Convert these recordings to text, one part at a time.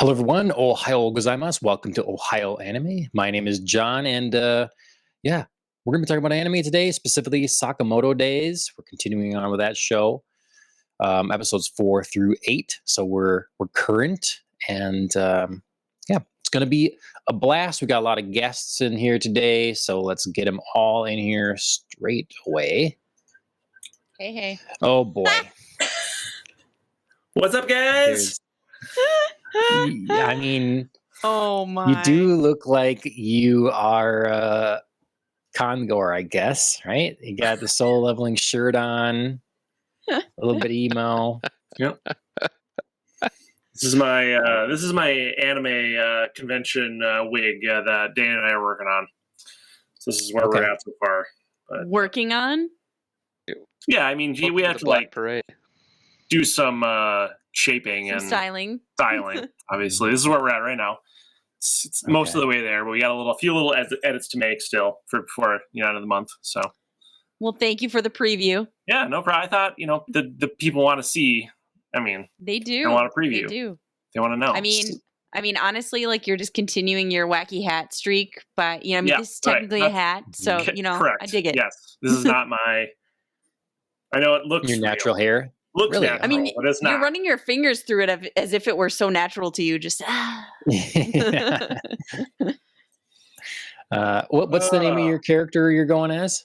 Hello, everyone. Ohio gozaimasu. Welcome to Ohio Anime. My name is John, and yeah, we're going to be talking about anime today, specifically Sakamoto Days. We're continuing on with that show, episodes 4 through 8. So we're current, and yeah, it's going to be a blast. We got a lot of guests in here today, so let's get them all in here straight away. Hey. Oh boy. What's up, guys? Yeah, I mean, oh my! you do look like you are Kongor, I guess, right? You got the soul leveling shirt on, a little bit emo. Yep. This is my anime convention wig that Dan and I are working on. So this is where we're at so far. But, working on? Yeah, I mean, we have to do some shaping and styling. Obviously, this is where we're at right now. It's most of the way there, but we got a few little edits to make still before end of the month. So, well, thank you for the preview. Yeah, no problem. I thought the people want to see. I mean, they do. They want a preview. They do. They want to know. I mean, honestly, like you're just continuing your wacky hat streak, but this is technically a hat, so correct. I dig it. Yes, this is not my. I know it looks your natural real. hair. Looks really? natural, I mean, but it's not. You're running your fingers through it as if it were so natural to you. Just what's the name of your character you're going as?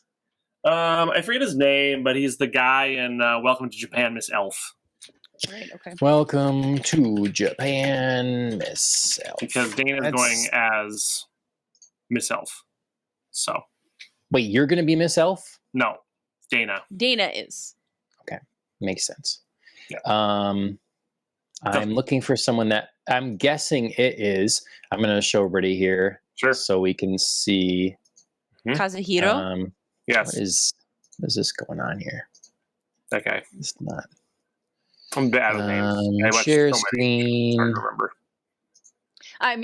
I forget his name, but he's the guy in Welcome to Japan, Miss Elf. Right. Okay. Welcome to Japan, Miss Elf. Because Dana's going as Miss Elf. So. Wait, you're going to be Miss Elf? No, Dana. Dana is. Okay, makes sense. Yeah. I'm looking for someone that I'm guessing it is. I'm going to show everybody here, so we can see. Kazuhiro. Yes. What is this going on here? That guy. It's not. I'm bad with names. Share screen. Hard to remember.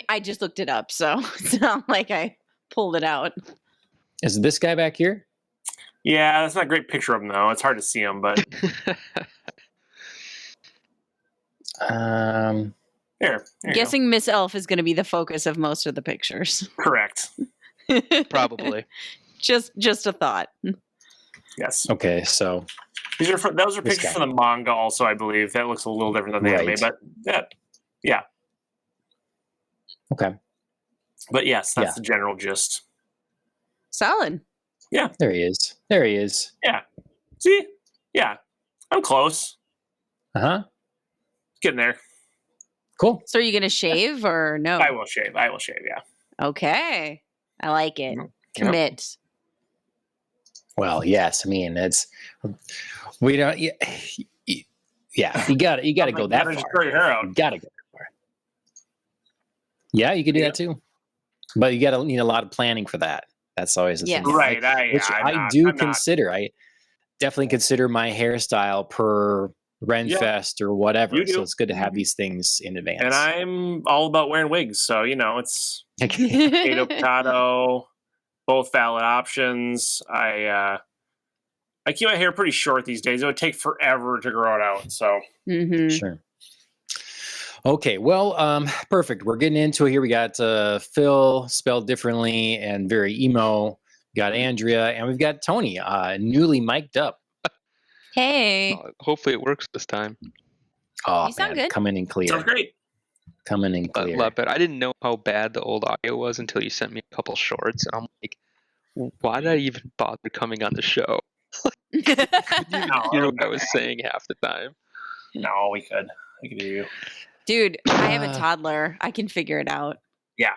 I just looked it up, so it's not like I pulled it out. Is this guy back here? Yeah, that's not a great picture of him though. It's hard to see him, but there. Guessing Miss Elf is going to be the focus of most of the pictures. Correct. Probably. Just a thought. Yes. Okay, so those are pictures from the manga, also, I believe. That looks a little different than the anime, but yeah. Okay. But yes, that's the general gist. Solid. Yeah. There he is. Yeah. See? Yeah. I'm close. Uh-huh. Getting there. Cool. So are you going to shave or no? I will shave, yeah. Okay. I like it. Commit. Well, yes. I mean, we don't. Yeah, you got to go that far. Just grow your hair out. You got to go that far. Yeah, you can do that too, but you got to need a lot of planning for that. That's always the thing, right? I definitely consider my hairstyle per Renfest or whatever. So it's good to have these things in advance. And I'm all about wearing wigs, so it's potato potato. Both valid options. I keep my hair pretty short these days. It would take forever to grow it out. So Sure. Okay, well, perfect. We're getting into it here. We got Phil spelled differently and very emo. We got Andrea, and we've got Tony, newly mic'd up. Hey. Hopefully it works this time. Oh, you sound good. Coming in clear. Sounds great. Coming in clear. I love it. I didn't know how bad the old audio was until you sent me a couple shorts, and I'm like, why did I even bother coming on the show? You hear what I was saying half the time. No, we could. I could hear you. Dude, I have a toddler. I can figure it out. Yeah.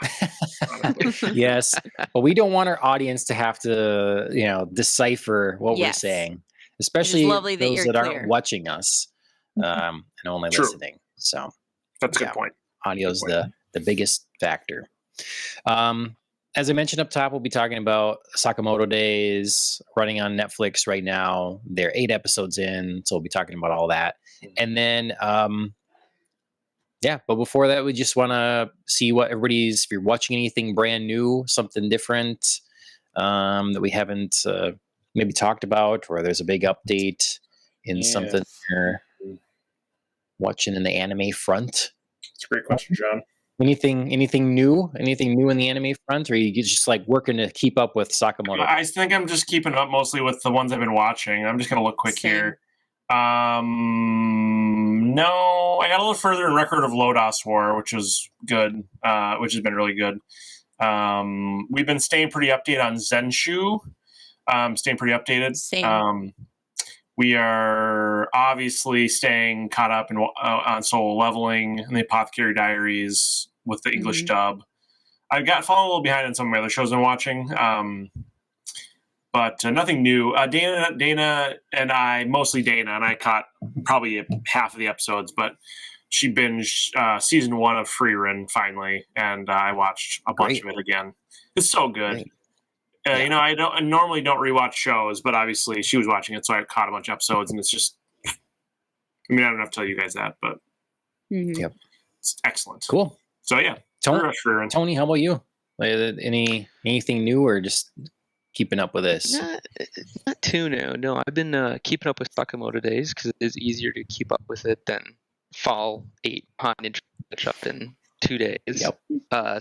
Yes. But we don't want our audience to have to, decipher what we're saying, especially those that aren't watching us and only listening. So that's a good point. Audio is the biggest factor. As I mentioned up top, we'll be talking about Sakamoto Days running on Netflix right now. They're 8 episodes in, so we'll be talking about all that. And then, but before that, we just want to see what if you're watching anything brand new, something different that we haven't maybe talked about, or there's a big update in something you're watching in the anime front. It's a great question, John. Anything new in the anime front, or are you just like working to keep up with Sakamoto? I think I'm just keeping up mostly with the ones I've been watching. I'm just going to look quick here. No, I got a little further in Record of Lodos War, which was good, which has been really good. We've been staying pretty updated on Zenshu. Staying pretty updated. Same. We are obviously staying caught up on Solo Leveling and the Apothecary Diaries with the English dub. I've got fallen a little behind on some of my other shows I'm watching, but nothing new. Dana and I, mostly Dana, and I caught probably half of the episodes, but she binged season 1 of Freerun finally, and I watched a bunch of it again. It's so good. You know, I normally don't rewatch shows, but obviously she was watching it, so I caught a bunch of episodes, and it's just, I mean, I don't have to tell you guys that, but it's excellent. Cool. So yeah, Tony, how about you? Anything new, or just keeping up with this? Not too new. No, I've been keeping up with Sakamoto Days because it is easier to keep up with it than fall 8 behind and catch up in 2 days. Yep.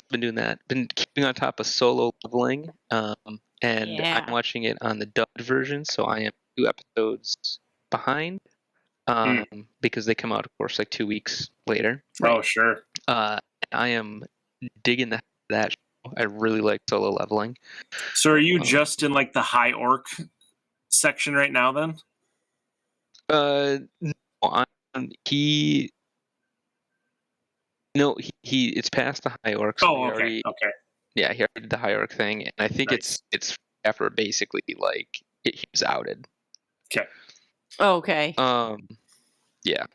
Been doing that. Been keeping on top of Solo Leveling, and I'm watching it on the dubbed version, so I am 2 episodes behind because they come out, of course, like 2 weeks later. Oh, sure. I am digging that show. I really like Solo Leveling. So are you just in like the high orc section right now then? No, it's past the high orc. So okay. Yeah, he already did the high orc thing, and I think it's after basically like he was outed. Okay. Okay. Yeah.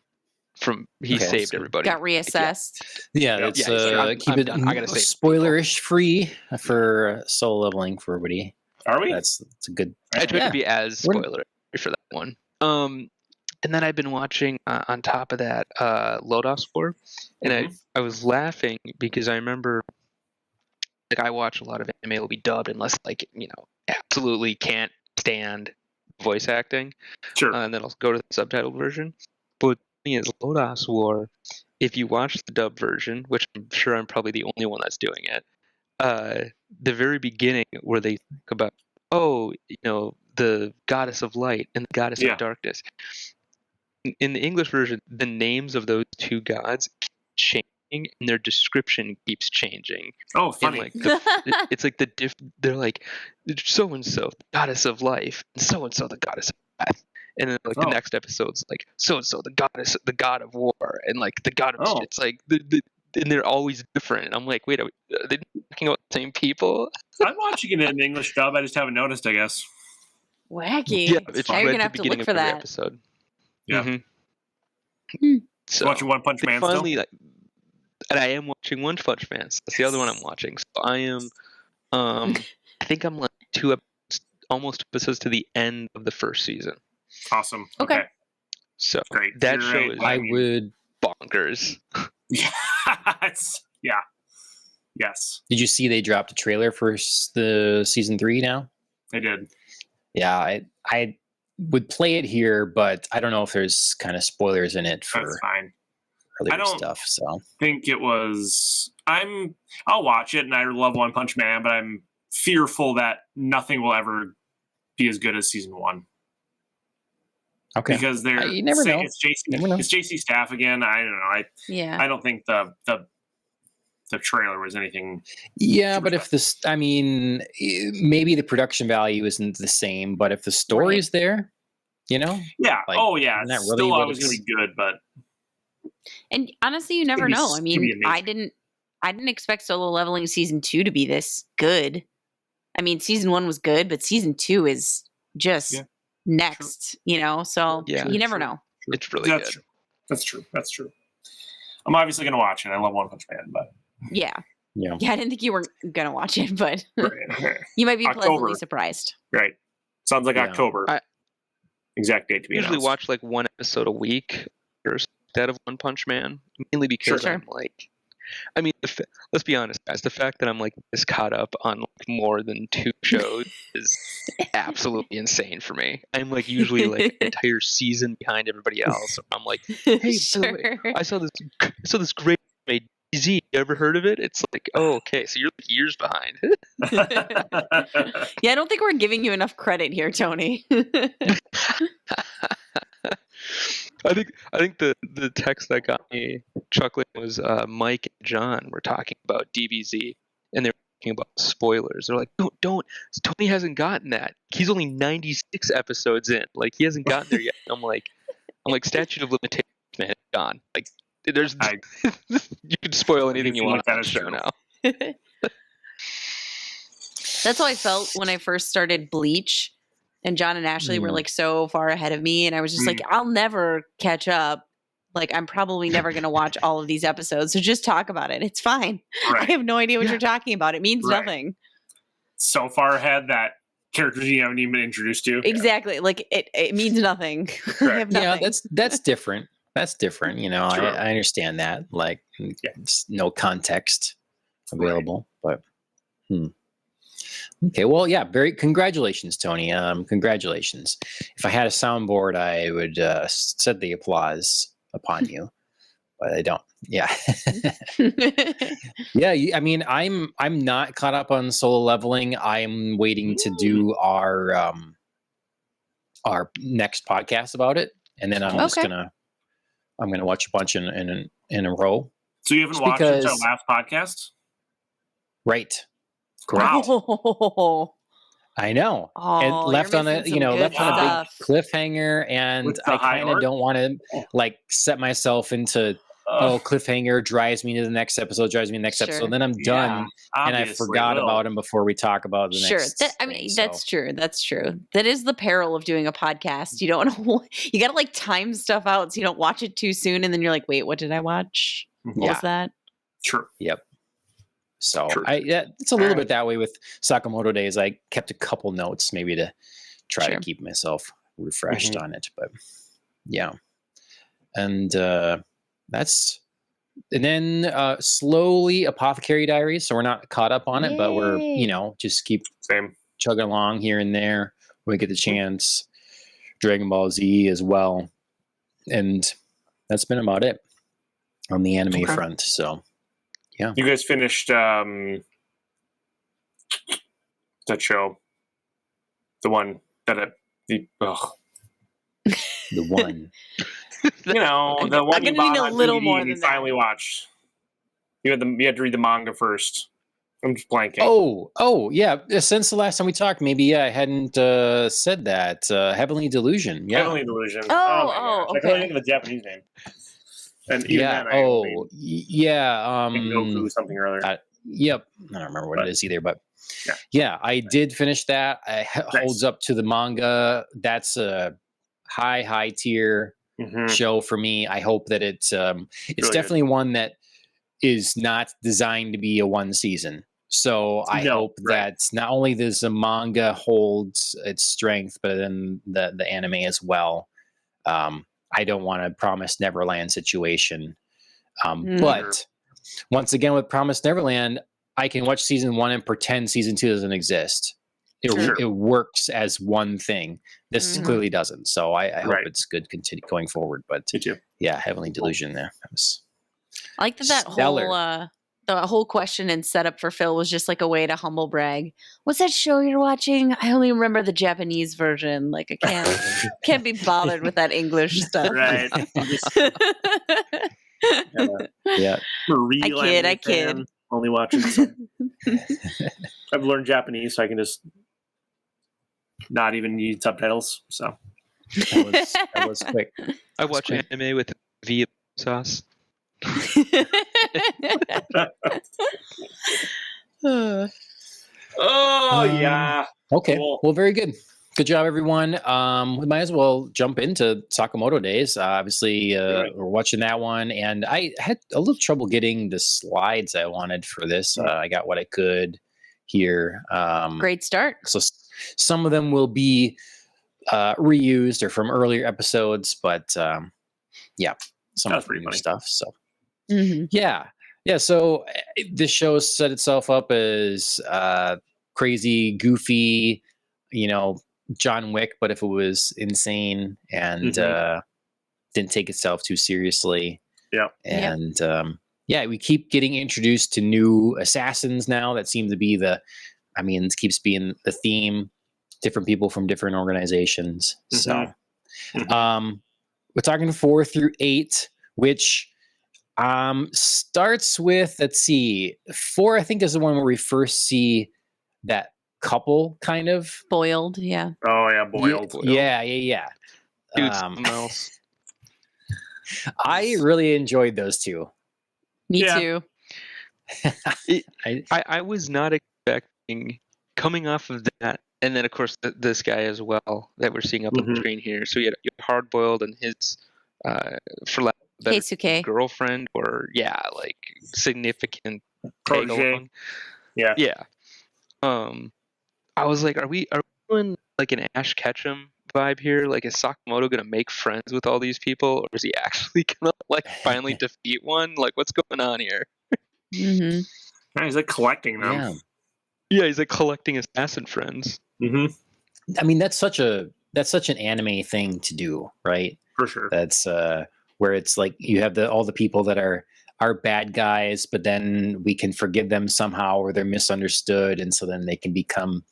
He saved everybody. Got reassessed. Let's keep it spoilerish free for Soul Leveling for everybody. Are we? That's a good. I tried to be as spoiler for that one. And then I've been watching on top of that Lodos War, and I was laughing because I remember, like, I watch a lot of anime will be dubbed unless, like, you know, absolutely can't stand voice acting. Sure. And then I'll go to the subtitled version. But the thing is, Lodos War, if you watch the dub version, which I'm sure I'm probably the only one that's doing it, the very beginning where they talk about, the goddess of light and the goddess of darkness. In the English version, the names of those 2 gods keep changing, and their description keeps changing. Oh, funny! And it's like they're like so and so, the goddess of life, and so the goddess of death. And then like the next episode's like so and so, the god of war, and like the god of it's like and they're always different. And I'm like, wait, are they talking about the same people? I'm watching it in English dub. I just haven't noticed, I guess. Wacky. Yeah, it's now you're gonna have to look for that episode. Yeah. So watching One Punch Man finally, still? And I am watching One Punch Man. So that's the other one I'm watching. So I am, I think I'm like 2 almost episodes to the end of the first season. Awesome. Okay. So great. That show is would bonkers. Yeah. Yes. Did you see they dropped a trailer for the season 3 now? I did. Yeah, I would play it here, but I don't know if there's kind of spoilers in it for That's fine. earlier stuff. So I think it was. I'll watch it, and I love One Punch Man, but I'm fearful that nothing will ever be as good as season 1. Okay, because they're you never know. It's JC Staff again. I don't know. I don't think the trailer was anything. Yeah, but if this, I mean, maybe the production value isn't the same, but if the story's there, you know? Yeah. Like, It's really still always going to be good, but. And honestly, you never know. I mean, I didn't expect Solo Leveling season 2 to be this good. I mean, season 1 was good, but season 2 is just next, you know? So you never know. It's really good. True. That's true. I'm obviously going to watch it. I love One Punch Man, but. Yeah, I didn't think you were gonna watch it, but you might be pleasantly surprised. Right, sounds like October. Exact date to be usually announced. Watch like 1 episode a week instead of One Punch Man, mainly because I'm like, I mean, let's be honest, guys. The fact that I'm like this caught up on like more than 2 shows is absolutely insane for me. I'm like usually like an entire season behind everybody else. I'm like, hey, by the way, I saw this great DBZ, you ever heard of it? It's like, oh, okay, so you're like years behind. Yeah, I don't think we're giving you enough credit here, Tony. I think the text that got me chuckling was Mike and John were talking about DBZ, and they're talking about spoilers. They're like, don't. Tony hasn't gotten that. He's only 96 episodes in. Like, he hasn't gotten there yet. I'm like, statute of limitations, man, it's gone. Like, there's you can spoil anything you want on the show now. That's how I felt when I first started Bleach, and John and Ashley were like so far ahead of me, and I was just like, I'll never catch up. Like, I'm probably never going to watch all of these episodes, so just talk about it. It's fine. Right. I have no idea what you're talking about. It means nothing. So far ahead that characters you haven't even been introduced to. Exactly. Like, it means nothing. I have nothing. Yeah, that's different. That's different. You know, I understand that. Like, it's no context available, but okay. Well, yeah. Congratulations, Tony. Congratulations. If I had a soundboard, I would set the applause upon you, but I don't. Yeah. Yeah. I mean, I'm not caught up on Solo Leveling. I'm waiting to do our next podcast about it, and then I'm just gonna watch a bunch in a row. So you haven't watched it since our last podcast? Right. Correct. Oh. I know. And left on a big cliffhanger, and I kind of don't want to like set myself into cliffhanger drives me to the next episode, episode. Then I'm done, and I forgot about him before we talk about the next. That's true. That's true. That is the peril of doing a podcast. You don't want to. You got to like time stuff out so you don't watch it too soon, and then you're like, wait, what did I watch? What was that? Sure. Yep. So it's a little bit that way with Sakamoto Days. I kept a couple notes maybe to try to keep myself refreshed on it, but yeah. And then slowly Apothecary Diaries. So we're not caught up on it, but we're, just keep chugging along here and there when we get the chance. Dragon Ball Z as well. And that's been about it on the anime front. So yeah. You guys finished that show. The one that the one. The one you bought on little DVD more and you than finally watched. You had to read the manga first. I'm just blanking. Oh, yeah. Since the last time we talked, maybe I hadn't said that. Heavenly Delusion. Yeah. Heavenly Delusion. Okay. I can only think of the Japanese name. And even then, Goku something or other. Yep. I don't remember what it is either, but I did finish that. It holds up to the manga. That's a high tier show for me. I hope that it's really definitely good. One that is not designed to be a one season. So I hope that not only does the manga holds its strength, but then the anime as well. I don't want a Promised Neverland situation. But once again, with Promised Neverland, I can watch season 1 and pretend season 2 doesn't exist. It works as one thing. This clearly doesn't. So I hope it's good going forward. But yeah, Heavenly Delusion there. I like that the whole question and setup for Phil was just like a way to humble brag. What's that show you're watching? I only remember the Japanese version. Like, I can't be bothered with that English stuff. Right. I kid. Only watching some. I've learned Japanese, so I can just not even need subtitles. So that was quick. I watch anime with V sauce. Yeah. Okay. Cool. Well, very good. Good job, everyone. We might as well jump into Sakamoto Days. Obviously, we're watching that one, and I had a little trouble getting the slides I wanted for this. I got what I could here. Great start. So some of them will be reused or from earlier episodes, but some of the new stuff. So yeah. So this show set itself up as crazy, goofy, John Wick, but if it was insane and didn't take itself too seriously. Yeah. And yeah, we keep getting introduced to new assassins now. That seem to be this keeps being the theme. Different people from different organizations. So, we're talking 4 through 8, which starts with, let's see, 4, I think, is the one where we first see that couple kind of boiled. Yeah. Oh yeah, boiled. Yeah. Dude, something else. I really enjoyed those two. Me too. I was not expecting, coming off of that, and then of course this guy as well that we're seeing up on the screen here. So you had hard boiled and his, for lack of a better Keisuke. girlfriend, or like significant tag Protege. along. Yeah. I was like, are we doing like an Ash Ketchum vibe here? Like, is Sakamoto gonna make friends with all these people, or is he actually gonna like finally defeat one? Like, what's going on here? Mm-hmm. Yeah, he's like collecting them. Yeah, he's like collecting assassin friends. I mean, that's such an anime thing to do, right? For sure. That's where it's like you have all the people that are bad guys, but then we can forgive them somehow, or they're misunderstood, and so then they can become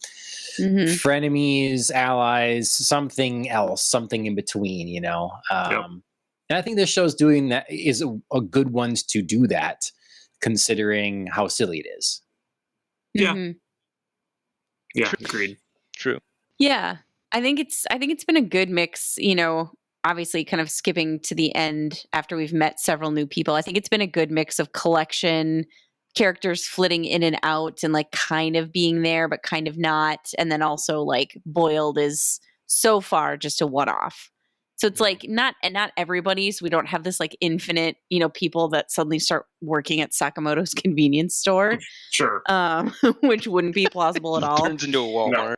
frenemies, allies, something else, something in between, And I think this show's doing that, is a good ones to do that, considering how silly it is. Yeah, agreed. True. Yeah, I think it's been a good mix. Obviously, kind of skipping to the end after we've met several new people. I think it's been a good mix of collection, characters flitting in and out, and like kind of being there but kind of not, and then also like boiled is so far just a one-off. So it's like not everybody's. We don't have this like infinite, people that suddenly start working at Sakamoto's convenience store. Sure. Which wouldn't be plausible at all. Turns into a Walmart. No.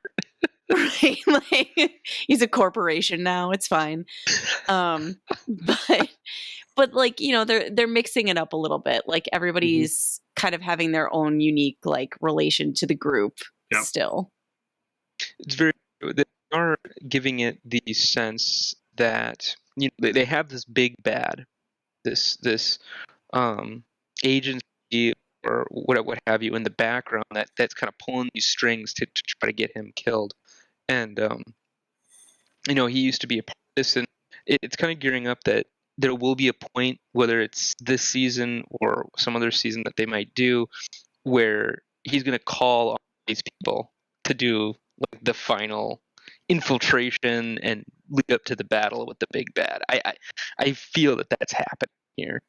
Right? Like, he's a corporation now. It's fine. But like, they're mixing it up a little bit. Like, everybody's kind of having their own unique like relation to the group still. It's very true. They are giving it the sense that they have this big bad, this agency or what have you in the background that's kind of pulling these strings to try to get him killed. And he used to be a part of this, and it's kind of gearing up that there will be a point, whether it's this season or some other season that they might do, where he's going to call on these people to do like the final infiltration and lead up to the battle with the big bad. I feel that that's happening here.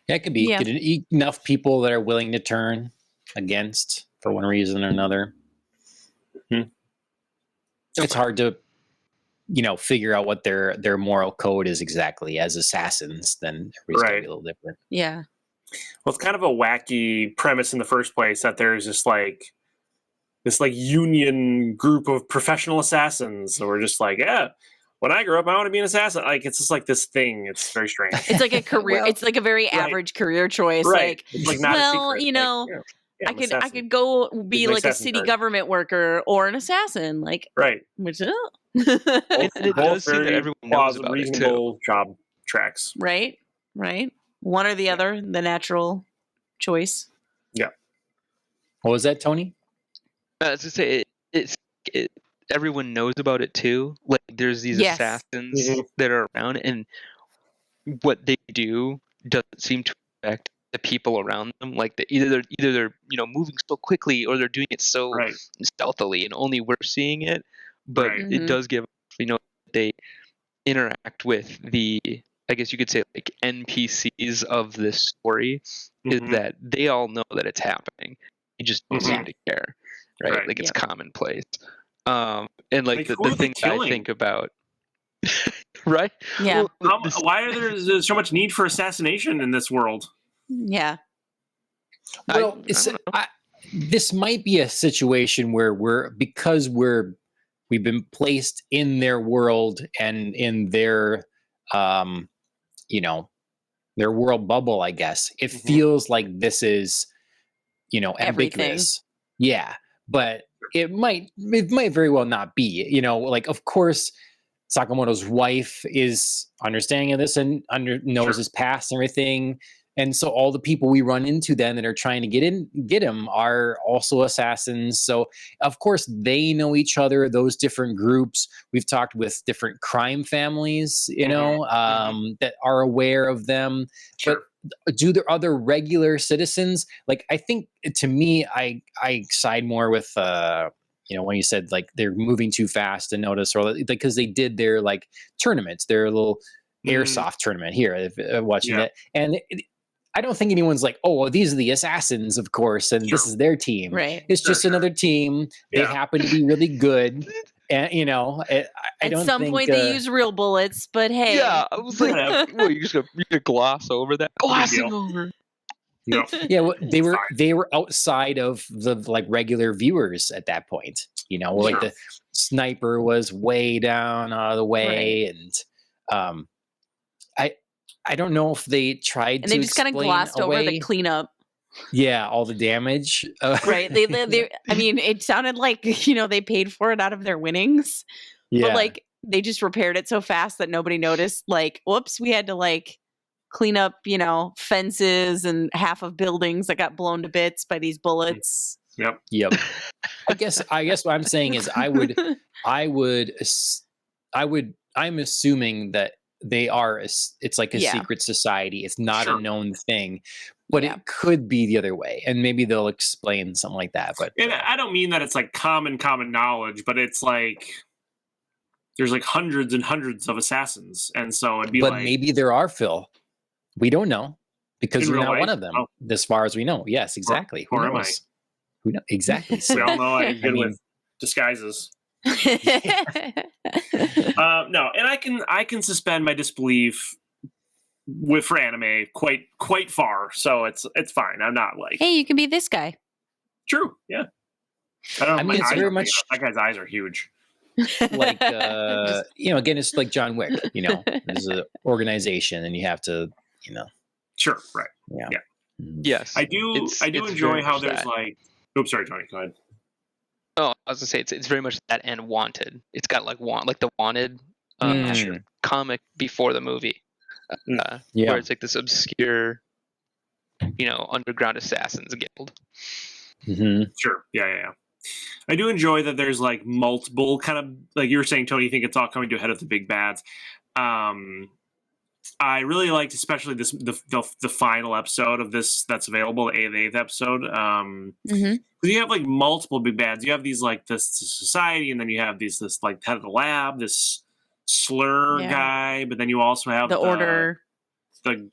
Yeah, it could be. Get enough people that are willing to turn against for one reason or another. It's hard to, figure out what their moral code is exactly as assassins. Then everybody's gonna be a little different. Yeah. Well, it's kind of a wacky premise in the first place that there's this union group of professional assassins. So we're just like, when I grow up, I want to be an assassin. Like, it's just like this thing. It's very strange. It's like a career. It's like a very average carear choice. Right. Like, it's like not a secret. I could go be like a city government worker or an assassin. Like, right. Which, and it does seem that everyone knows about reasonable job tracks. Right. One or the other, the natural choice. Yeah. What was that, Tony? I was to say everyone knows about it too. Like, there's these assassins that are around, and what they do doesn't seem to affect the people around them. Like, either they're moving so quickly, or they're doing it so stealthily, and only we're seeing it. But it does give they interact with the, I guess you could say, like, NPCs of this story, is that they all know that it's happening. You just don't seem to care, right? Like, it's commonplace. And like the thing that I think about, right? Yeah. Why are there so much need for assassination in this world? Yeah. Well, this might be a situation where we've been placed in their world and in their their world bubble, I guess. It feels like this is ambiguous. Everything. Yeah, but it might very well not be. Like, of course, Sakamoto's wife is understanding of this and knows his past and everything. And so all the people we run into then that are trying to get him are also assassins. So of course they know each other, those different groups. We've talked with different crime families, that are aware of them. But do there other regular citizens? Like, I think to me, I side more with, when you said like they're moving too fast to notice, or because they did their like tournaments, their little airsoft tournament here, watching that. And I don't think anyone's like, oh, well, these are the assassins, of course, and this is their team. Right. It's just another team. They happen to be really good. And, I don't think... At some point, they use real bullets, but hey. Yeah, I was like, well, you just gloss over that. Glossing over. No. Yeah, well, they were outside of the like regular viewers at that point. Like the sniper was way down out of the way, and I don't know if they tried and they just kind of glossed over the cleanup. Yeah, all the damage. Right. They I mean, it sounded like, they paid for it out of their winnings. Yeah. But like they just repaired it so fast that nobody noticed. Like, whoops, we had to like clean up, fences and half of buildings that got blown to bits by these bullets. Yep. I guess what I'm saying is I'm assuming that they are, it's like a secret society. It's not a known thing, but it could be the other way. And maybe they'll explain something like that. But and I don't mean that it's like common knowledge, but it's like, there's like hundreds and hundreds of assassknows. And so it'd be but maybe there are, Phil. We don't know because you're not one of them, as far as we know. Yes, exactly. Who knows? Who knows? Exactly. We all know I'm good with disguises. No, and I can suspend my disbelief for anime quite far, so it's fine. I'm not like, hey, you can be this guy. True, yeah. I mean, it's very much that guy's eyes are huge. Like again, it's like John Wick. There's an organization, and you have to, Sure, right, yeah. Yes, I do enjoy how there's like. Oops, sorry, Tony. Go ahead. Oh, I was gonna say it's very much that and Wanted. It's got like the Wanted comic before the movie, where it's like this obscure, underground assassins guild. Mm-hmm. Sure, yeah. I do enjoy that there's like multiple kind of, like you were saying, Tony. You think it's all coming to a head of the big bads. I really liked, especially the final episode of this that's available, the 8th episode. You have like multiple big bads. You have these like this society, and then you have this like head of the lab, this slur guy, but then you also have the order, the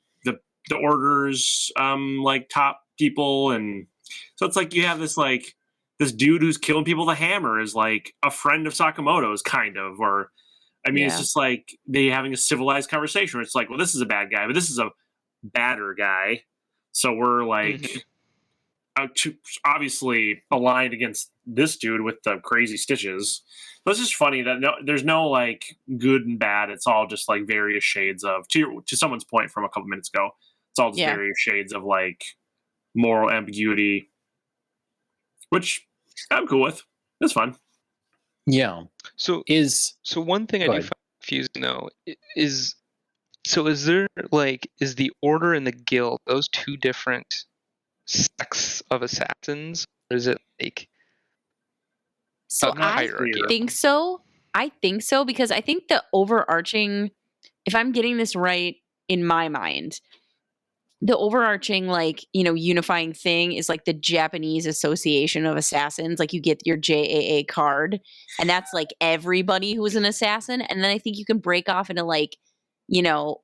order's like top people, and so it's like you have this like this dude who's killing people with a hammer is like a friend of Sakamoto's, kind of, or. I mean, it's just like they having a civilized conversation where it's like, well, this is a bad guy, but this is a badder guy. So we're like obviously aligned against this dude with the crazy stitches. So it's just funny that there's no like good and bad. It's all just like various shades of, to someone's point from a couple minutes ago, it's all just various shades of like moral ambiguity, which I'm cool with. It's fun. Yeah. So one thing I do find confusing though is there like, is the Order and the Guild those two different sects of assassins, or is it like a hierarchy? I think so because I think the overarching, if I'm getting this right in my mind, the overarching like, unifying thing is like the Japanese Association of Assassins. Like you get your JAA card, and that's like everybody who is an assassin. And then I think you can break off into like,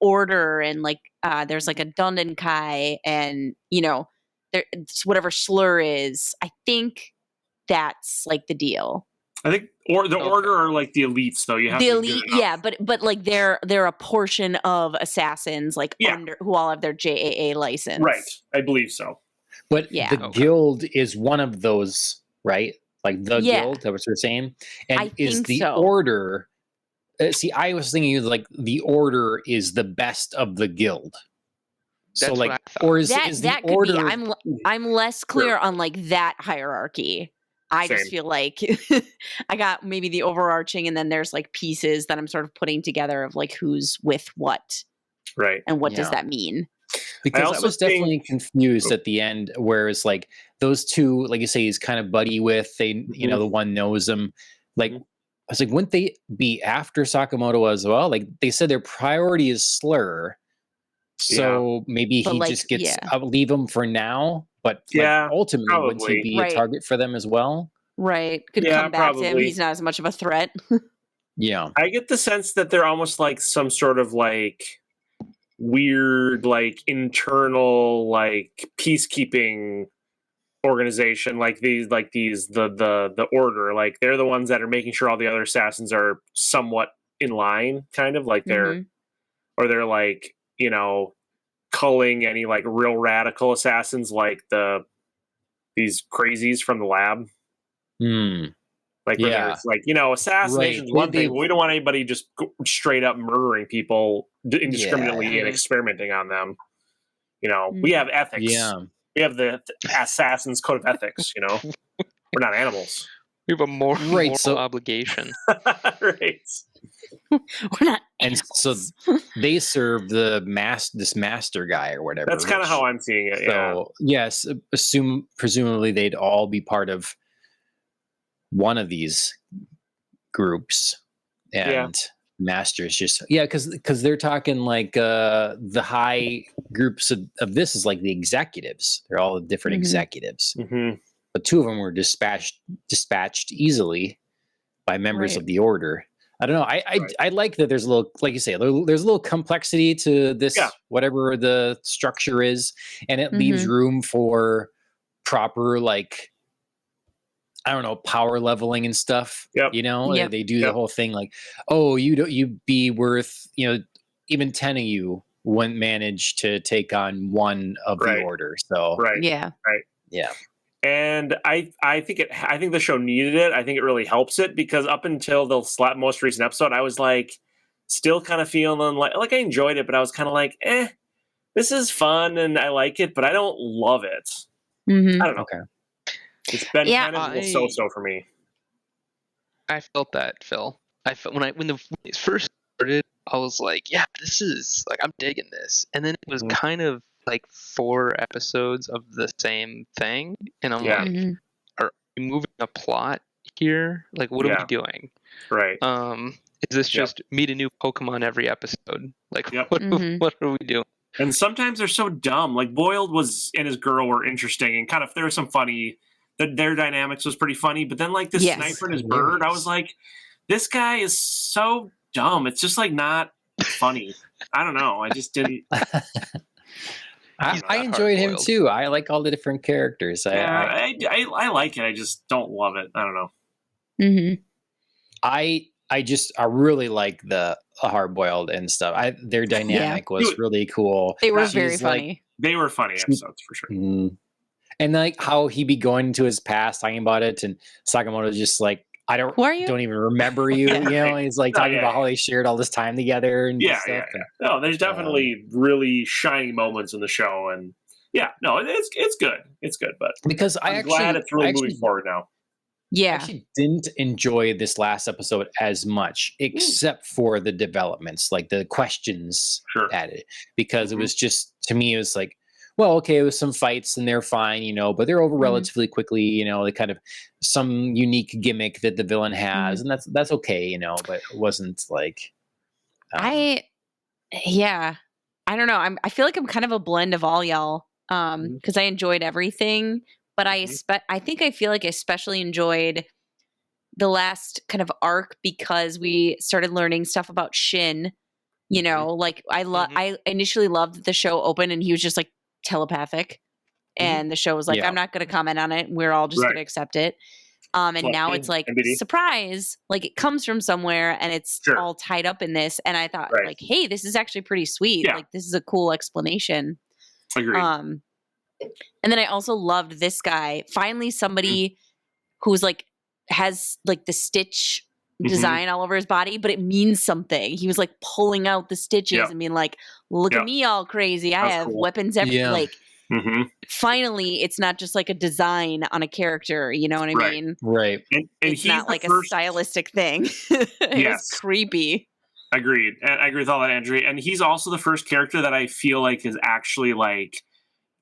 Order, and like there's like a Dundenkai, and whatever slur is. I think that's like the deal. I think Order are like the elites, though. You have the elite, but like they're a portion of assassins, like under who all have their JAA license, right? I believe so. But the Guild is one of those, right? Like the Guild, that's what you're saying. And is the Order? See, I was thinking like the Order is the best of the Guild. That's so like, or is the Order? I'm less clear on like that hierarchy. I Same. just feel like I got maybe the overarching, and then there's like pieces that I'm sort of putting together of like who's with what, right? And what does that mean? Because I was definitely confused at the end, where it's like those two, like you say, he's kind of buddy with. They, you know, the one knows him. Like, I was like, wouldn't they be after Sakamoto as well? Like they said, their priority is Slur, so maybe he like, just gets. I'll leave him for now, but like ultimately, wouldn't he be a target for them as well? Right. Could come back to him. He's not as much of a threat. Yeah. I get the sense that they're almost like some sort of like weird, like internal, like peacekeeping organization, like the order. Like they're the ones that are making sure all the other assassins are somewhat in line, kind of like they're like, you know, culling any like real radical assassins, like these crazies from the lab. Like, it's like, you know, assassination is one thing, but we don't want anybody just straight up murdering people indiscriminately and experimenting on them. You know, we have ethics. We have the Assassin's Code of Ethics, you know. We're not animals. We have a moral obligation. Right. We're not animals. And so they serve this master guy or whatever. That's kind of how I'm seeing it, so, yes, presumably they'd all be part of one of these groups, and masters just because they're talking like the high groups of this is like the executives. They're all different executives, but two of them were dispatched easily by members of the order. I don't know. I like that there's a little, like you say, there's a little complexity to this, whatever the structure is, and it leaves room for proper, like, I don't know, power leveling and stuff. You know, they do the whole thing like, oh, you'd be worth, you know, even 10 of you wouldn't manage to take on one of the order. So yeah. And I think the show needed it. I think it really helps it, because up until the most recent episode, I was like still kind of feeling like I enjoyed it, but I was kind of like, this is fun and I like it, but I don't love it. I don't know. Okay. It's been kind of a little so-so for me. I felt that, Phil. I felt when it first started, I was like, yeah, this is like, I'm digging this. And then it was kind of like 4 episodes of the same thing. And I'm like, are we moving a plot here? Like, what are we doing? Right. Is this just meet a new Pokemon every episode? Like, what are we doing? And sometimes they're so dumb. Like Boiled and his girl were interesting, and kind of there was some funny. Their dynamics was pretty funny, but then like this sniper and his bird, I was like, this guy is so dumb. It's just like not funny. I don't know. I just didn't. I enjoyed him too. I like all the different characters. I like it. I just don't love it. I don't know. I really like the hard boiled and stuff. Their dynamic was really cool. They were very funny. Like, they were funny episodes for sure. And like how he be going into his past talking about it, and Sakamoto's just like, I don't even remember you. You know, he's like talking about how they shared all this time together and stuff. No, there's definitely really shiny moments in the show, and it's good. It's good, but because I'm glad it's really moving forward now. Yeah, I actually didn't enjoy this last episode as much, except for the developments, like the questions added, because it was just, to me, it was like, well, okay, it was some fights and they're fine, you know, but they're over relatively quickly, you know, the kind of some unique gimmick that the villain has, and that's okay, you know, but it wasn't like I don't know. I feel like I'm kind of a blend of all y'all, because I enjoyed everything, but I feel like I especially enjoyed the last kind of arc, because we started learning stuff about Shin. You know, like I initially loved that the show opened and he was just like telepathic, and the show was like, I'm not going to comment on it. We're all just going to accept it. And now it's like, surprise, like it comes from somewhere and it's all tied up in this. And I thought like, hey, this is actually pretty sweet. Like this is a cool explanation. Agreed. And then I also loved this guy. Finally, somebody who's like, has like the stitch design all over his body, but it means something. He was like pulling out the stitches and being like, look at me all crazy. I have weapons everywhere. Like finally it's not just like a design on a character, you know what I mean? Right. And it's not like a stylistic thing. It was creepy. Agreed. And I agree with all that, Andrew. And he's also the first character that I feel like is actually like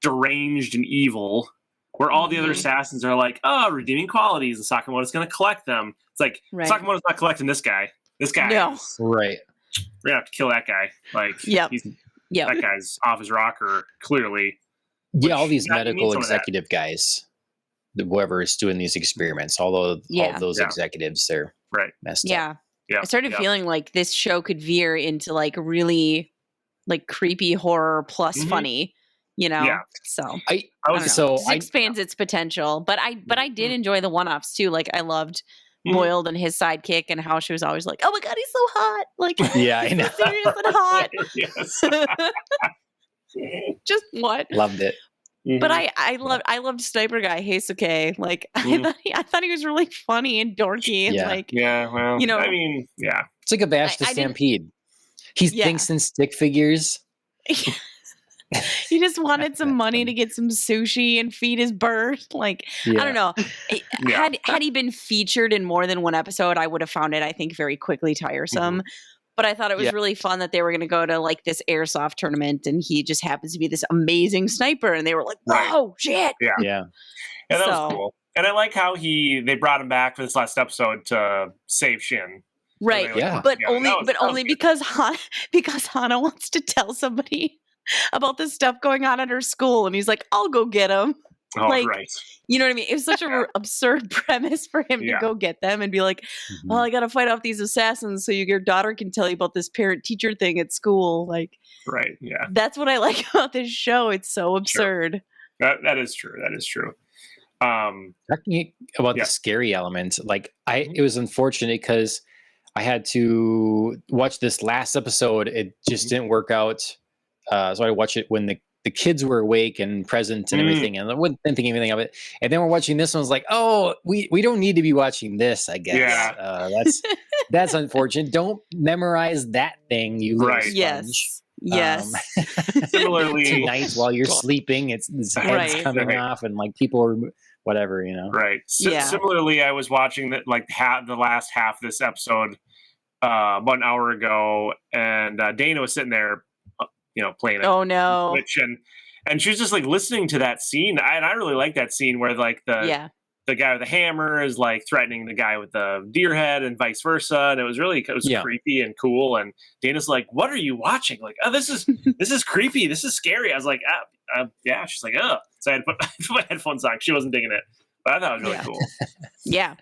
deranged and evil, where all the other assassins are like, oh, redeeming qualities, and Sakamoto's going to collect them. It's like, Sakamoto's not collecting this guy. This guy. No. Right. We're going to have to kill that guy. Like, that guy's off his rocker, clearly. Yeah, all these medical executive guys, whoever is doing these experiments, all of those executives, they're messed up. Yeah. I started feeling like this show could veer into like really like creepy horror plus funny, you know? Yeah. So I it expands its potential. But I did enjoy the one-offs too. Like I loved Boiled and his sidekick and how she was always like, oh my God, he's so hot. Like, yeah, I know. So serious and hot. Just what? Loved it. But I loved Sniper Guy Heisuke. Like I thought he was really funny and dorky. And like well, you know, I mean, it's like a Bash the Stampede. He thinks in stick figures. He just wanted some money to get some sushi and feed his bird. Like I don't know. Had he been featured in more than one episode, I would have found it, I think, very quickly tiresome. But I thought it was really fun that they were going to go to like this airsoft tournament, and he just happens to be this amazing sniper, and they were like, "Whoa, shit!" Yeah, that was cool. And I like how they brought him back for this last episode to save Shin. Right. So but only because Hana wants to tell somebody about the stuff going on at her school, and he's like, "I'll go get him." Oh, like, right. You know what I mean? It was such an absurd premise for him to go get them and be like, "Oh, I got to fight off these assassins so your daughter can tell you about this parent-teacher thing at school." Like, right? Yeah, that's what I like about this show. It's so absurd. That is true. That is true. Talking about the scary element, like it was unfortunate because I had to watch this last episode. It just didn't work out. So I watched it when the kids were awake and present and everything, and I wasn't thinking anything of it. And then we're watching this one. I was like, oh, we don't need to be watching this, I guess. Yeah. That's unfortunate. Don't memorize that thing, you little sponge. Yes. Similarly, tonight while you're sleeping, it's head's coming off, and like people are whatever, you know. Right. Similarly, I was watching that like the last half of this episode about an hour ago, and Dana was sitting there, playing Switch, and she was just like listening to that scene. I really like that scene where like the guy with the hammer is like threatening the guy with the deer head and vice versa, and it was creepy and cool. And Dana's like, "What are you watching?" Like, "Oh, this is creepy. This is scary." I was like, "Yeah." She's like, "Oh," so I had to put my headphones on. She wasn't digging it, but I thought it was really cool. Yeah.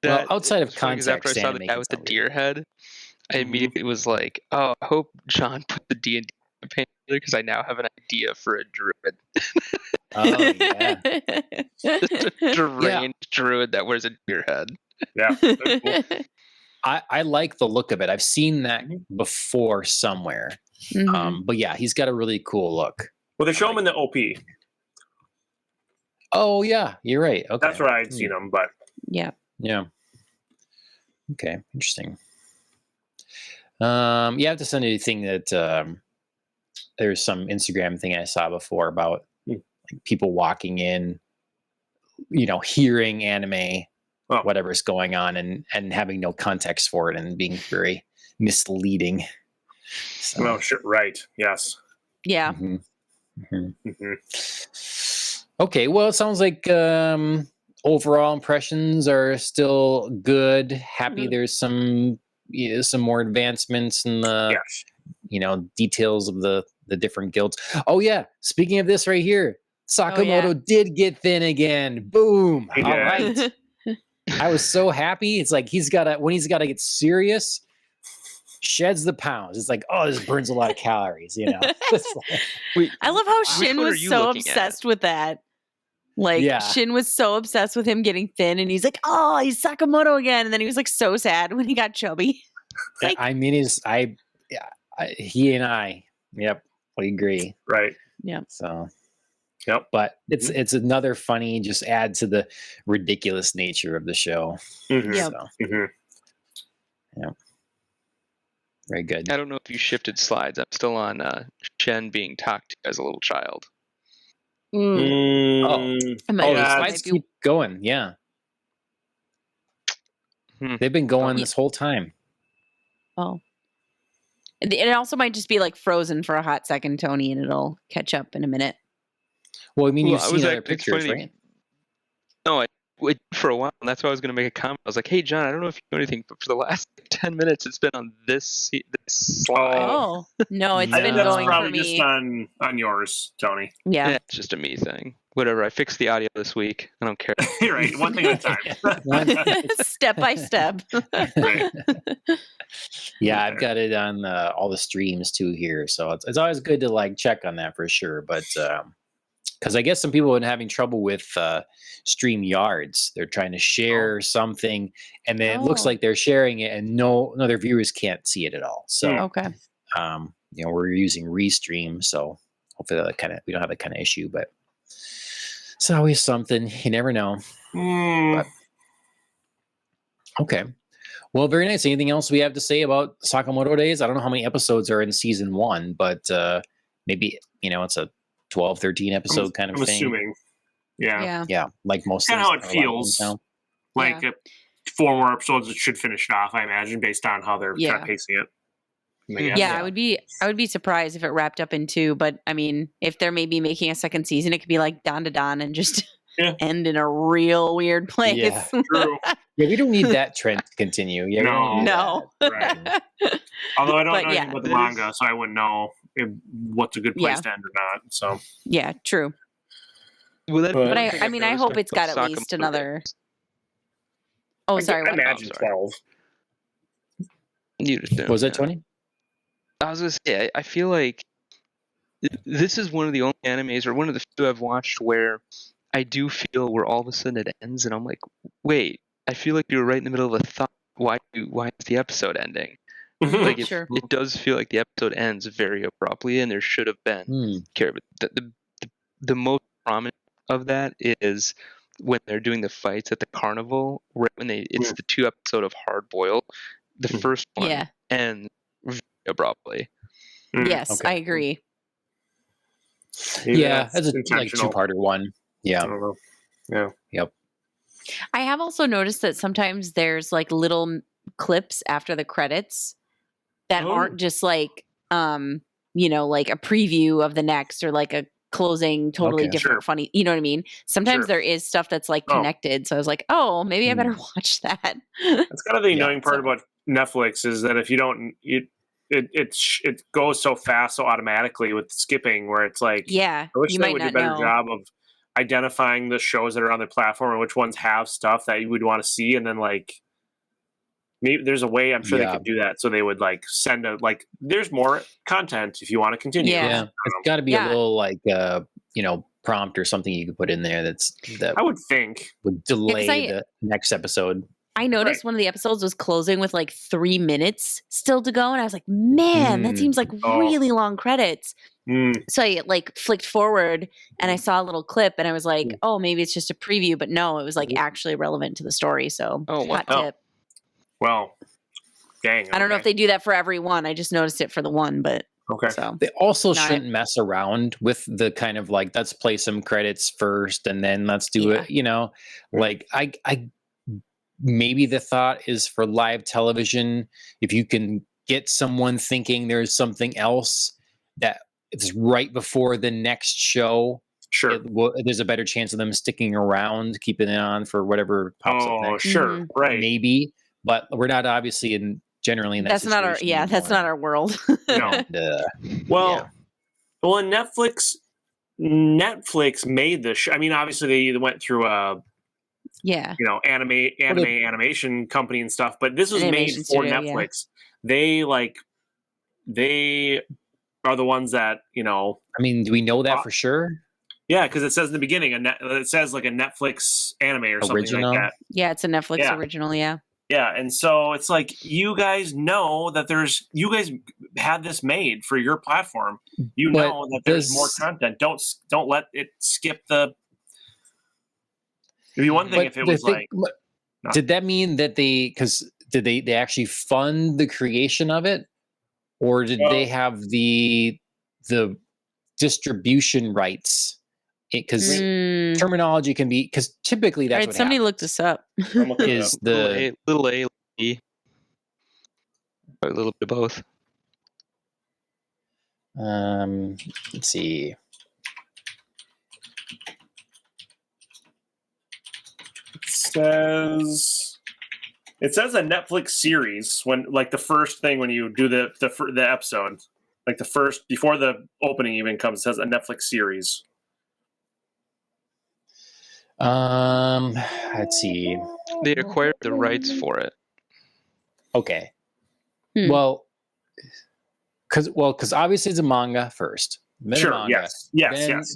Well, outside of context, after I saw the guy with the deer head, I immediately was like, "Oh, I hope John put the D&D campaign together because I now have an idea for a druid." Oh yeah, a deranged druid that wears a deer head. Yeah, cool. I like the look of it. I've seen that before somewhere, but yeah, he's got a really cool look. Well, they show him in the OP. Oh yeah, you're right. Okay, that's where I'd seen him, but yeah. Okay, interesting. You have to send anything that there's some Instagram thing I saw before about like people walking in, hearing anime, whatever's going on, and having no context for it and being very misleading. So. Well, sure, right? Yes. Yeah. Okay. Well, it sounds like overall impressions are still good. Happy there's some more advancements in the details of the different guilds. Oh yeah, speaking of this right here, Sakamoto did get thin again. Boom. All right. I was so happy. It's like when he's gotta get serious, sheds the pounds. It's like, oh, this burns a lot of calories, I love how Shin was so obsessed with that. Like Shin was so obsessed with him getting thin, and he's like, "Oh, he's Sakamoto again." And then he was like so sad when he got chubby. Like, I mean, he and I, we agree, right? Yeah. So, but it's another funny, just add to the ridiculous nature of the show. Mm-hmm. So, Very good. I don't know if you shifted slides. I'm still on Shen being talked to as a little child. The slides keep going. Yeah. They've been going this whole time. Oh. It also might just be like frozen for a hot second, Tony, and it'll catch up in a minute. Well, I mean, you've seen other pictures, right? No, I for a while, and that's why I was going to make a comment. I was like, "Hey, John, I don't know if you know anything, but for the last 10 minutes, it's been on this slide." Oh no, it's been going for me. Just on yours, Tony. Yeah, it's just a me thing. Whatever. I fixed the audio this week. I don't care. You're right. One thing at a time. Step by step. Right. Yeah, I've got it on all the streams too here, so it's always good to like check on that for sure. But because I guess some people have been having trouble with StreamYards. They're trying to share something, and then it looks like they're sharing it, and no other viewers can't see it at all. So we're using Restream, so hopefully we don't have that kind of issue, but it's always something. You never know. But, okay. Well, very nice. Anything else we have to say about Sakamoto Days? I don't know how many episodes are in season 1, but maybe, it's a 12, 13 episode kind of thing. I'm assuming. Yeah. Yeah. Like most kind of how it feels. Like 4 more episodes, it should finish it off, I imagine, based on how they're kind of pacing it. I would be surprised if it wrapped up in 2, but I mean, if they're maybe making a second season, it could be like Don to Don and just end in a real weird place. Yeah, true. Yeah, we don't need that trend to continue. Yeah, no. Right. Although I don't know anything about the manga, so I wouldn't know what's a good place to end or not. So yeah, true. But I hope it's got at least another. Oh, sorry. I imagine 12. You just don't. Was that 20? I was going to say, I feel like this is one of the only animes, or one of the few I've watched, where I do feel where all of a sudden it ends, and I'm like, wait, I feel like you were right in the middle of a thought. Why is the episode ending? Like it does feel like the episode ends very abruptly, and there should have been care. But the most prominent of that is when they're doing the fights at the carnival, right when it's the 2 episode of Hard Boiled. The first one ends very abruptly. Yes, I agree. Yeah, that's a like 2-parter one. Yeah. I don't know. Yeah. Yep. I have also noticed that sometimes there's like little clips after the credits that aren't just like like a preview of the next, or like a closing totally different funny, you know what I mean? Sometimes there is stuff that's like connected, so I was like, oh, maybe I better watch that. That's kind of the annoying part about Netflix, is that if you don't it goes so fast, so automatically with skipping, where it's like, I wish they would do a better job of identifying the shows that are on their platform and which ones have stuff that you would want to see, and then like maybe there's a way, I'm sure they could do that, so they would like send there's more content if you want to continue. Yeah, it's got to be a little like prompt or something you could put in there that I would think would delay the next epised. I noticed one of the episodes was closing with like 3 minutes still to go, and I was like, man, that seems like really long credits. So I like flicked forward and I saw a little clip, and I was like, oh, maybe it's just a preview, but no, it was like actually relevant to the story. So hot tip. Well, dang. I don't know if they do that for every one. I just noticed it for the one, but so they also shouldn't mess around with the kind of like, let's play some credits first and then let's do it. Like I maybe the thought is for live television, if you can get someone thinking there's something else that it's right before the next show, there's a better chance of them sticking around, keeping it on for whatever pops up next. Right. Maybe, but we're not obviously generally in that that's not our that's not our world. No. Well, and Netflix made this show. I mean, obviously they went through animation company and stuff, but this was made for Netflix. They are the ones that I mean, do we know that for sure? Yeah, because it says in the beginning, it says like a Netflix anime or something like that. Yeah, it's a Netflix original. Yeah. Yeah, and so it's like, you guys know that you guys had this made for your platform. You know that there's more content. Don't let it skip the. It'd be one thing if it was like. Did that mean that did they actually fund the creation of it? or did they have the distribution rights? Because terminology can be, because typically that's what somebody happens. looked this up. Is the little A, E, a little bit of both. Let's see. It says a Netflix series when, like, the first thing when you do the episode, like the first before the opening even comes, it says a Netflix series. Let's see. They acquired the rights for it. Okay. Well, because obviously it's a manga first. Sure. Manga, Yes.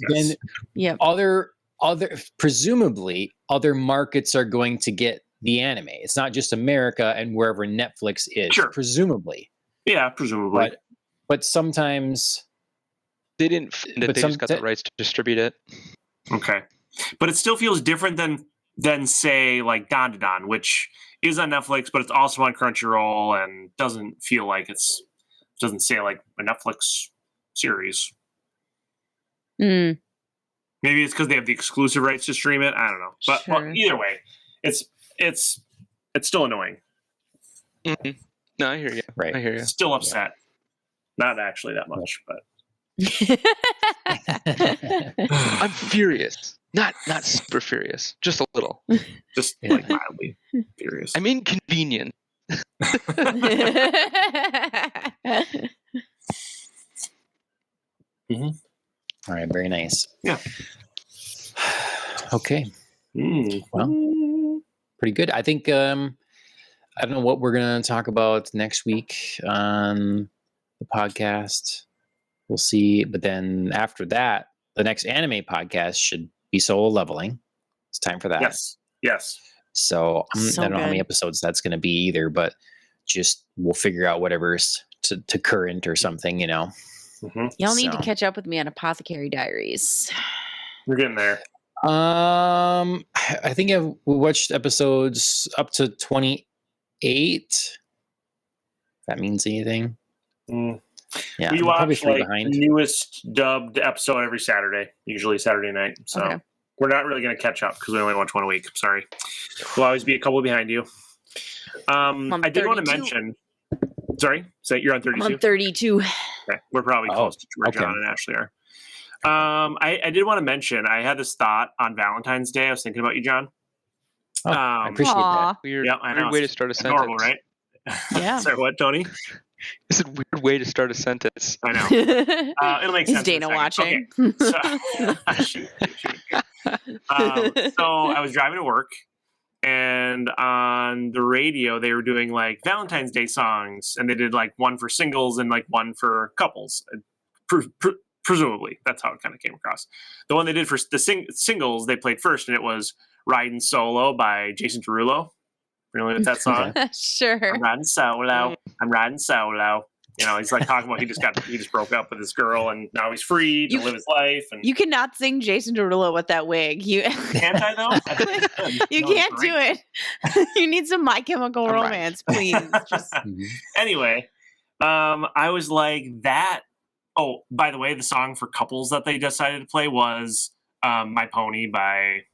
Then other presumably other markets are going to get the anime. It's not just America and wherever Netflix is. Sure. Presumably. Yeah, presumably. But sometimes they didn't. They just got the rights to distribute it. Okay, but it still feels different than say like Don to Don, which is on Netflix, but it's also on Crunchyroll and doesn't feel like doesn't say like a Netflix series. Maybe it's because they have the exclusive rights to stream it. I don't know, but either way, it's still annoying. Mm-hmm. No, I hear you. Right, I hear you. Still upset. Not actually that much, but I'm furious. Not super furious. Just a little. Just like mildly furious. I'm inconvenient. All right, very nice. Yeah. Okay. Well, pretty good. I think I don't know what we're gonna talk about next week on the podcast. We'll see. But then after that, the next anime podcast should be Solo Leveling. It's time for that. Yes. So I don't know how many episodes that's going to be either, but just we'll figure out whatever's to current or something, Y'all need to catch up with me on Apothecary Diaries. We're getting there. I think we watched episodes up to 28. If that means anything. Yeah, we watch like newest dubbed episode every Saturday, usually Saturday night. So we're not really going to catch up because we only watch one a week. Sorry, we'll always be a couple behind you. I did want to mention. Sorry, so you're on 32. I'm on 32. Okay, we're probably close to where John and Ashley are. I did want to mention. I had this thought on Valentine's Day. I was thinking about you, John. I appreciate that. Weird I know. Way to start a sentence. Normal, right? Yeah. Sorry, what, Tony? It's a weird way to start a sentence. I know. It'll make sense. Is Dana watching? Okay. So I was driving to work, and on the radio they were doing like Valentine's Day songs, and they did like one for singles and like one for couples. Presumably, that's how it kind of came across. The one they did for the singles they played first, and it was "Riding Solo" by Jason Derulo. Familiar with that song? Sure. I'm riding solo. I'm riding solo. You know, he's like talking about he just broke up with his girl and now he's free to live his life. And you cannot sing Jason Derulo with that wig. Can't I though? You can't do it. You need some My Chemical Romance, please. Anyway, I was like that. Oh, by the way, the song for couples that they decided to play was "My Pony" by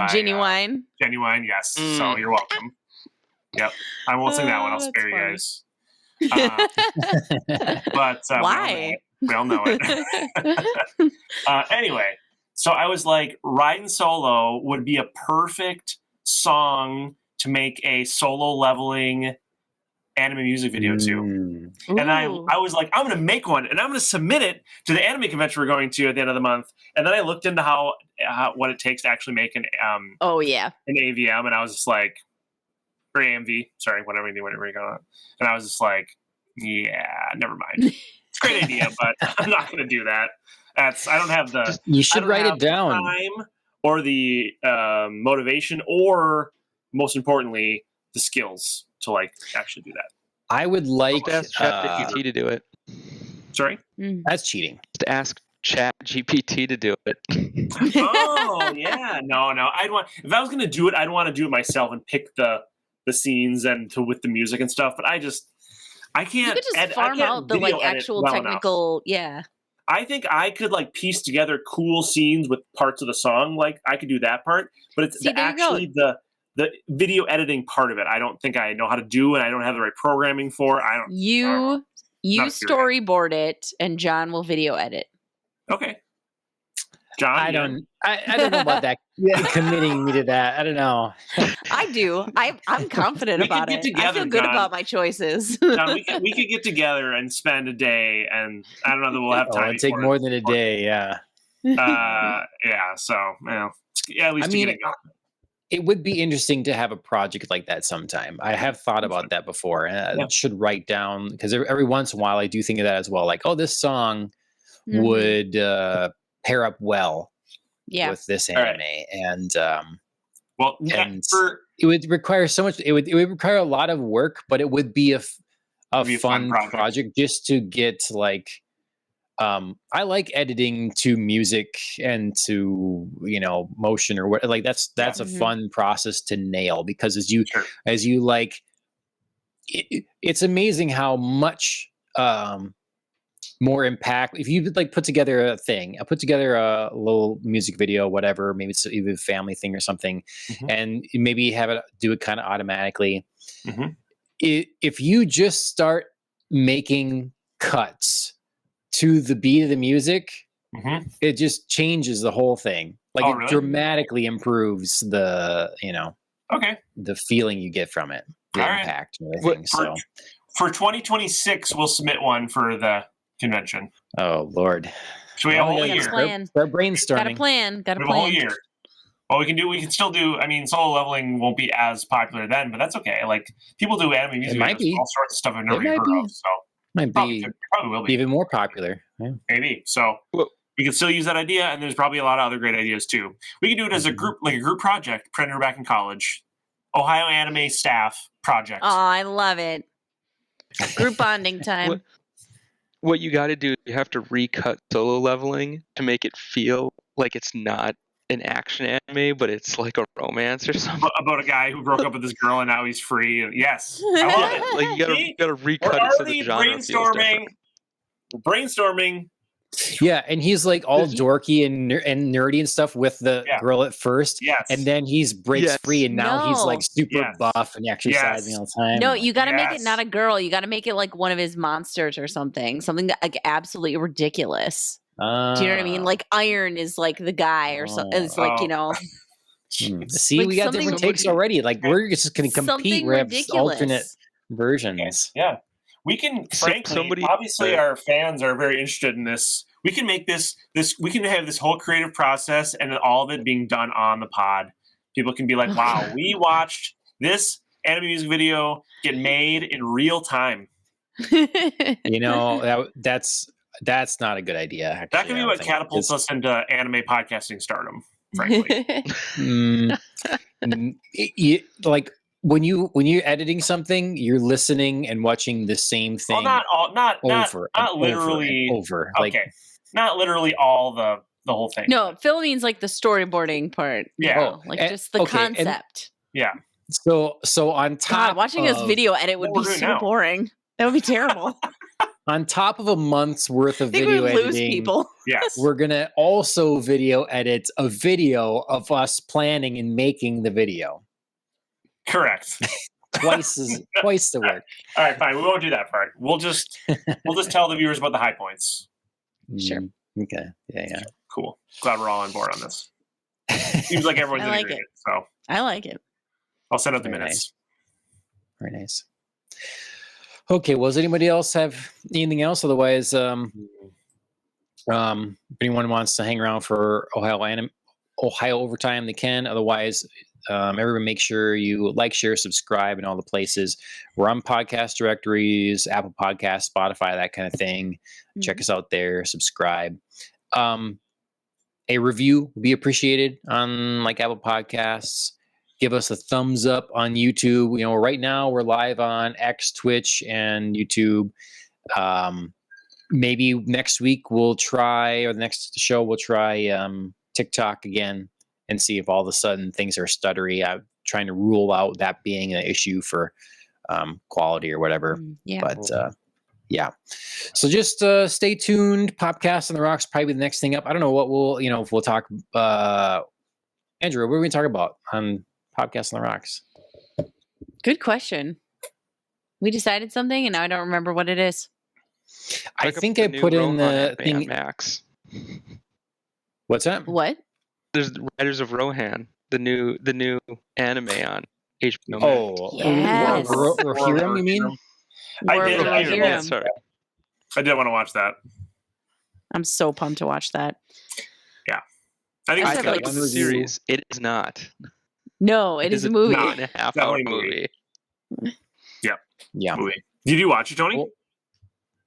Genuine. Genuine, yes. So you're welcome. Yep, I won't sing that one. I'll spare you guys. But why? We all know it. Anyway, so I was like, "Riding Solo" would be a perfect song to make a solo leveling anime music video to. And I was like, I'm going to make one and I'm going to submit it to the anime convention we're going to at the end of the month. And then I looked into what it takes to actually make an an AVM, and I was just like, or AMV, sorry, whatever you call it. And I was just like, yeah, never mind. It's a great idea, but I'm not going to do that. I don't have the. You should write it down. Time or the motivation, or most importantly, the skills to like actually do that. I would like to ask ChatGPT to do it. Sorry, that's cheating. To ask ChatGPT to do it. Oh yeah, no. If I was going to do it, I'd want to do it myself and pick the scenes and with the music and stuff. But I can't. You could just farm out the like actual technical. Yeah. I think I could like piece together cool scenes with parts of the song. Like I could do that part, but it's actually the video editing part of it. I don't think I know how to do, and I don't have the right programming for. I don't. You storyboard it, and John will video edit. Okay. John, I don't know about that. Committing me to that, I don't know. I do. I'm confident about it. I feel good about my choices. John, we could get together and spend a day, and I don't know that we'll have time. It'll take more than a day. Yeah. Yeah. So, at least get it going. It would be interesting to have a project like that sometime. I have thought about that before, and I should write down, because every once in a while I do think of that as well. Like, oh, this song would pair up well with this anime, and it would require so much. It would require a lot of work, but it would be a fun project just to get like. I like editing to music and to motion or what. Like that's a fun process to nail, because as you like, it's amazing how much more impact if you like put together a little music video, whatever, maybe it's even a family thing or something, and maybe have it do it kind of automatically. If you just start making cuts to the beat of the music, it just changes the whole thing. Like it dramatically improves the the feeling you get from it, the impact and everything. So for 2026, we'll submit one for the convention. Oh Lord! Should we have a whole year? Start brainstorming. Got a plan. A whole year. Well, we can still do. I mean, solo leveling won't be as popular then, but that's okay. Like people do anime music, all sorts of stuff I've never heard of. So might probably will be even more popular. Yeah. Maybe. So we can still use that idea, and there's probably a lot of other great ideas too. We can do it as a group, like a group project. Pretend we're back in college. Ohio Anime staff project. Oh, I love it. Group bonding time. What you got to do, you have to recut solo leveling to make it feel like it's not an action anime, but it's like a romance or something. About a guy who broke up with this girl and now he's free. And yes, I love it. Like you gotta recut it so the genre feels different. Brainstorming. Yeah, and he's like all dorky and nerdy and stuff with the girl at first. Yes. And then he's breaks free and now he's like super buff and exercising all the time. No, you got to make it not a girl. You got to make it like one of his monsters or something. Something that like absolutely ridiculous. Do you know what I mean? Like Iron is like the guy or something. It's like, See, like we got different takes already. Like we're just going to compete. We have alternate versions. Yeah. We can, frankly, obviously our fans are very interested in this. We can make this, we can have this whole creative process and all of it being done on the pod. People can be like, wow, we watched this anime music video get made in real time. That's not a good idea. Actually, that could be what catapults us into anime podcasting stardom, frankly. Like when you're editing something, you're listening and watching the same thing. Well, not literally over. Okay, like, not literally all the whole thing. No, Phil means like the storyboarding part. Yeah, just the concept. So on top, watching us video edit would be so boring. That would be terrible. On top of a month's worth of video editing, lose people. Yes, we're gonna also video edit a video of us planning and making the video. Correct. twice the work. All right, fine. We won't do that part. We'll just tell the viewers about the high points. Sure. Okay. Yeah. Cool. Glad we're all on board on this. Seems like everyone's in agreement. So I like it. I'll send out the minutes. Very nice. Okay. Well, does anybody else have anything else? Otherwise, if anyone wants to hang around for Ohio Overtime, they can. Otherwise, everyone make sure you like, share, subscribe in all the places. We're on podcast directories, Apple Podcasts, Spotify, that kind of thing. Check us out there, subscribe. A review would be appreciated on like Apple Podcasts. Give us a thumbs up on YouTube. Right now we're live on X, Twitch, and YouTube. Maybe next week we'll try, or the next show we'll try TikTok again and see if all of a sudden things are stuttery. I'm trying to rule out that being an issue for quality or whatever. Yeah. But yeah. So just stay tuned. Popcast on the Rocks probably the next thing up. I don't know what we'll, if we'll talk. Andrew, what are we going to talk about on Popcast on the Rocks? Good question. We decided something, and now I don't remember what it is. I think I put in the thing. Max. What's that? What? There's the Riders of Rohan, the new anime on HBO Max. Oh, yes. Rohirrim, you mean? I did. Yeah, sorry. I did want to watch that. I'm so pumped to watch that. Yeah. I think I it's a series. It is not. No, it is a movie. 2.5-hour movie. Yeah. Movie. Did you watch it, Tony? Well,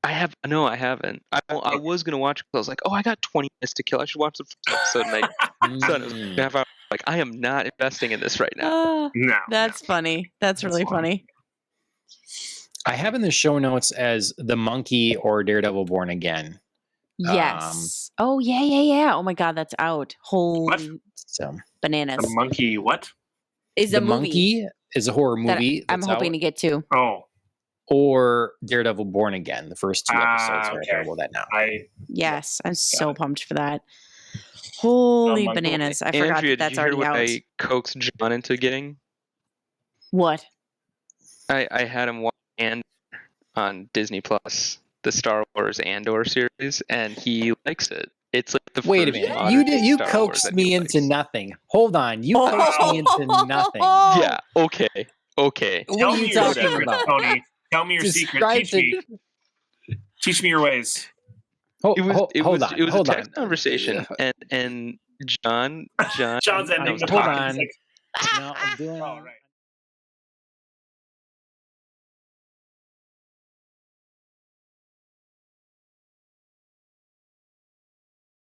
I haven't. I was gonna watch it because I was like, I got 20 minutes to kill. I should watch the first episode. And it was 2.5 hours. Like, I am not investing in this right now. No. That's funny. That's really funny. I have in the show notes as The Monkey or Daredevil Born Again. Yes. Yeah. Oh my God, that's out. Holy bananas. The Monkey what? Is a movie. Monkey is a horror movie. I'm hoping to get to. Oh. Or Daredevil Born Again. The first 2 episodes are available that now. Yes, I'm so pumped for that. Holy bananas. I forgot Andrea, that's already out. I coaxed John into getting? What? I had him watch Andor on Disney Plus, the Star Wars Andor series, and he likes it. It's like the Wait a minute. You coaxed me into nothing. Hold on. You coaxed me into nothing. Yeah. Okay. What are you talking about? Tony, tell me your secret. Teach me your ways. It was a text conversation, and John's ending. Hold on. No, I'm doing. Oh, right.